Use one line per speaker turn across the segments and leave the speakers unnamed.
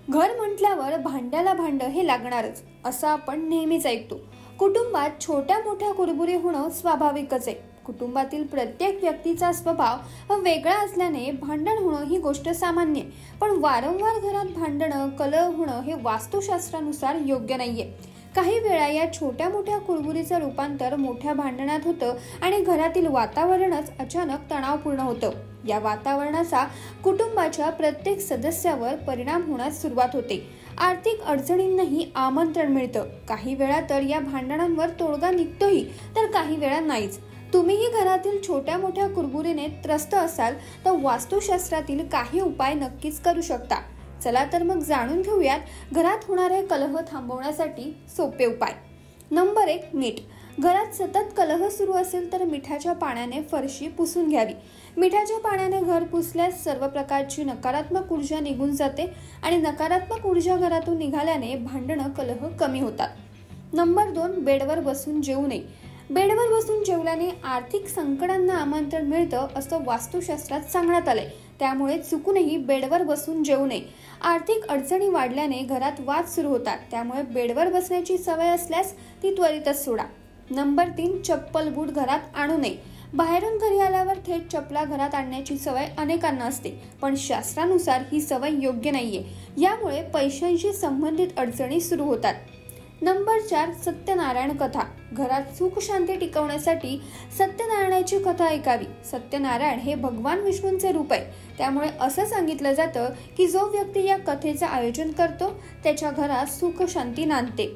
घर म्हटल्यावर भांड्याला भांड हे लागणारच असं आपण नेहमीच ऐकतो। कुटुंबात छोट्या मोठ्या कुरबुरी होणं स्वाभाविकच आहे। कुटुंबातील प्रत्येक व्यक्तीचा स्वभाव वेगळा असल्याने भांडण होणं ही गोष्ट सामान्य आहे। पण वारंवार घरात भांडणं कलह होणं हे वास्तुशास्त्रानुसार योग्य नाहीये। काही वेळा या छोट्या मोठ्या कुरबुरीचं रूपांतर मोठ्या भांडणात होतं आणि घरातील वातावरणच अचानक तणावपूर्ण होतं। या वातावरणाचा कुटुंबाच्या प्रत्येक सदस्यावर परिणाम होण्यास सुरुवात होते। आर्थिक अडचणींनाही आमंत्रण मिळतं। काही वेळा तर या भांडणांवर तोडगा निघतोही तर काही वेळा नाहीच। तुम्हीही घरातील छोट्या मोठ्या कुरबुरीने त्रस्त असाल तर वास्तुशास्त्रातील काही उपाय नक्कीच करू शकता। चला तर मग जाणून घेऊयात घरात होणारे कलह थांबवण्यासाठी सोपे उपाय। नंबर 1, मीठ। घरात सतत कलह सुरू असेल तर मिठाच्या पाण्याने फरशी पुसून घ्यावी। मिठाच्या पाण्याने घर पुसल्यास सर्व प्रकारची नकारात्मक ऊर्जा निघून जाते आणि नकारात्मक ऊर्जा घरातून निघाल्याने भांडणं कलह कमी होतात। नंबर 2, बेडवर बसून जेवू नये। बेडवर बसून जेवल्याने आर्थिक संकटांना आमंत्रण मिळतं असं वास्तुशास्त्रात सांगण्यात आलंय। त्यामुळे चुकूनही बेडवर बसून जेवू नये। आर्थिक अडचणी वाढल्याने घरात वाद सुरू होतात, त्यामुळे बेडवर बसण्याची सवय असल्यास ती त्वरितच सोडा। नंबर 3, चप्पल बूट घरात आणू नये। बाहेरून घरी आल्यावर थेट चपला घरात आणण्याची सवय अनेकांना असते, पण शास्त्रानुसार ही सवय योग्य नाहीये। यामुळे पैशांशी संबंधित अडचणी सुरू होतात। नंबर 4, सत्यनारायण कथा। घरात सुख शांती टिकवण्यासाठी सत्यनारायणाची कथा ऐकावी। सत्यनारायण हे भगवान विष्णूंचे रूप आहे, त्यामुळे असं सांगितलं जातं की जो व्यक्ती या कथेचं आयोजन करतो त्याच्या घरात सुख शांती नांदते।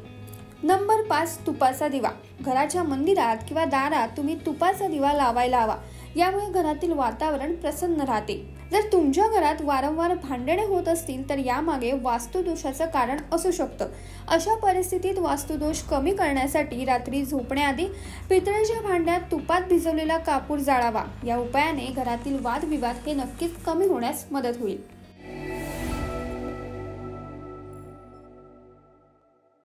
नंबर 5, तुपाचा दिवा। घराच्या मंदिरात किंवा दारात तुम्ही तुपाचा दिवा लावायला हवा। यामुळे घरातील वातावरण प्रसन्न राहते। जर तुमच्या घरात वारंवार भांडणे होत असतील तर यामागे वास्तुदोषाचं कारण असू शकतं। अशा परिस्थितीत वास्तुदोष कमी करण्यासाठी रात्री झोपण्याआधी पितळेच्या भांड्यात तुपात भिजवलेला कापूर जाळावा। या उपायाने घरातील वादविवाद हे नक्कीच कमी होण्यास मदत होईल।